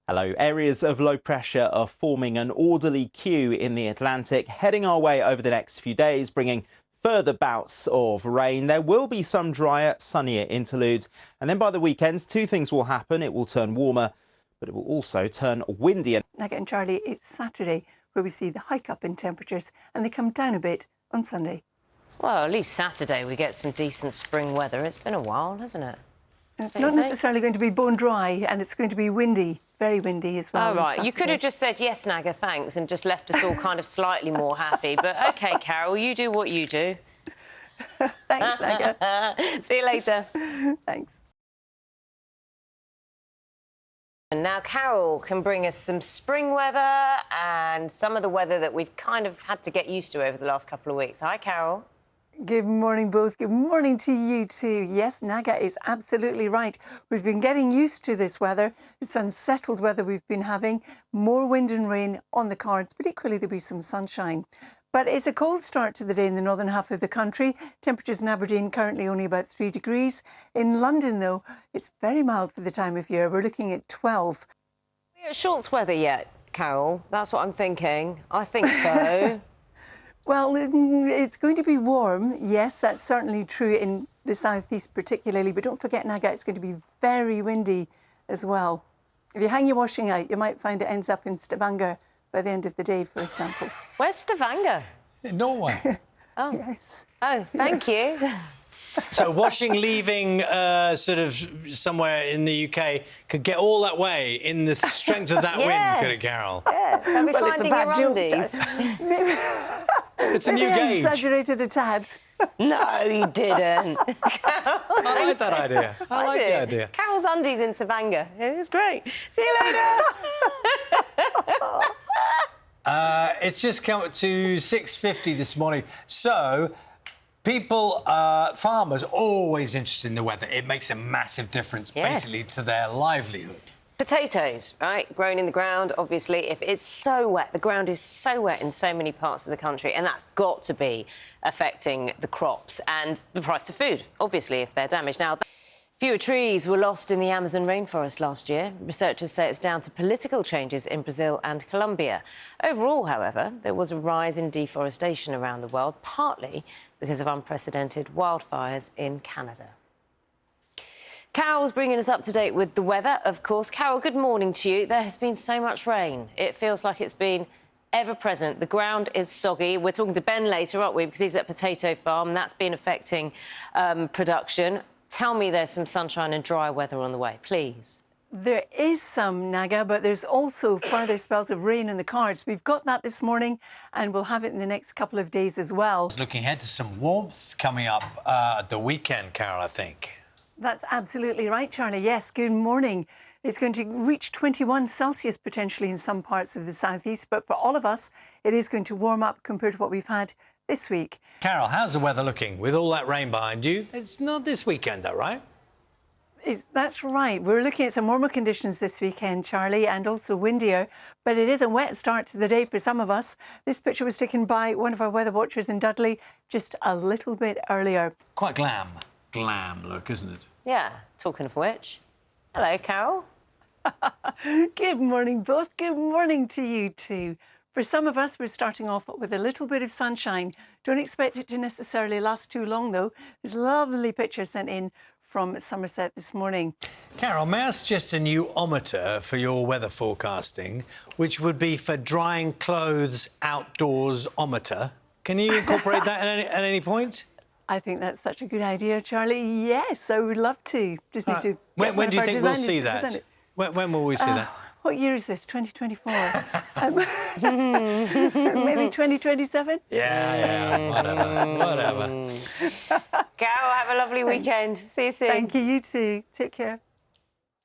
Hello. Areas of low pressure are forming an orderly queue in the Atlantic, heading our way over the next few days, bringing further bouts of rain. There will be some drier, sunnier interludes. And then by the weekend, two things will happen. It will turn warmer, but it will also turn windier. Again, Charlie, it's Saturday where we see the hike up in temperatures and they come down a bit on Sunday. Well, at least Saturday we get some decent spring weather. It's been a while, hasn't it? It's not necessarily going to be bone dry, and it's going to be windy, very windy as well. Oh, right. You could have just said, yes, Naga, thanks, and just left us all kind of slightly more happy. But OK, Carol, you do what you do. Thanks, Naga. See you later. Thanks. And now Carol can bring us some spring weather and some of the weather that we've kind of had to get used to over the last couple of weeks. Hi, Carol. Good morning, both. Good morning to you too. Yes, Naga is absolutely right. We've been getting used to this weather. It's unsettled weather we've been having. More wind and rain on the cards, but equally there'll be some sunshine. But it's a cold start to the day in the northern half of the country. Temperatures in Aberdeen currently only about 3 degrees. In London, though, it's very mild for the time of year. We're looking at 12. Are we at shorts weather yet, Carol? That's what I'm thinking. I think so. Well, it's going to be warm. Yes, that's certainly true in the southeast particularly. But don't forget, Naga, it's going to be very windy as well. If you hang your washing out, you might find it ends up in Stavanger by the end of the day, for example. Where's Stavanger? In Norway. Oh, yes. Oh, thank you. So washing, leaving sort of somewhere in the UK could get all that way in the strength of that wind, could it, Carol? Yeah, they'll be Well, finding your undies. It's a new Maybe I gauge. exaggerated a tad. No, you didn't. I like that idea. I like the idea. Carol's undies in Stavanger. It's great. See you later. It's just come up to 6:50 this morning. So people, farmers, always interested in the weather. It makes a massive difference, basically, to their livelihood. Potatoes, right, grown in the ground, obviously. If it's so wet, the ground is so wet in so many parts of the country, and that's got to be affecting the crops and the price of food, obviously, if they're damaged. Now, fewer trees were lost in the Amazon rainforest last year. Researchers say it's down to political changes in Brazil and Colombia. Overall, however, there was a rise in deforestation around the world, partly because of unprecedented wildfires in Canada. Carol's bringing us up to date with the weather, of course. Carol, good morning to you. There has been so much rain. It feels like it's been ever-present. The ground is soggy. We're talking to Ben later, aren't we, because he's at a potato farm, and that's been affecting production. Tell me there's some sunshine and dry weather on the way, please. There is some, Naga, but there's also further spells of rain in the cards. We've got that this morning, and we'll have it in the next couple of days as well. Looking ahead to some warmth coming up at the weekend, Carol, I think. That's absolutely right, Charlie. Yes, good morning. It's going to reach 21 Celsius potentially in some parts of the southeast, but for all of us, it is going to warm up compared to what we've had this week. Carol, how's the weather looking with all that rain behind you? It's not this weekend, though, right? That's right. We're looking at some warmer conditions this weekend, Charlie, and also windier, but it is a wet start to the day for some of us. This picture was taken by one of our weather watchers in Dudley just a little bit earlier. Quite glam look, isn't it? Yeah, talking of which. Hello, Carol. Good morning, both. Good morning to you too. For some of us, we're starting off with a little bit of sunshine. Don't expect it to necessarily last too long, though. There's a lovely picture sent in from Somerset this morning. Carol, may I suggest a new ometer for your weather forecasting, which would be for drying clothes outdoors ometer? Can you incorporate that at any point? I think that's such a good idea, Charlie. Yes, I would love to. Just need to. When do you think we'll see that? When will we see that? What year is this? 2024? Maybe 2027? Yeah, whatever. Carol, have a lovely weekend. See you soon. Thank you, you too. Take care.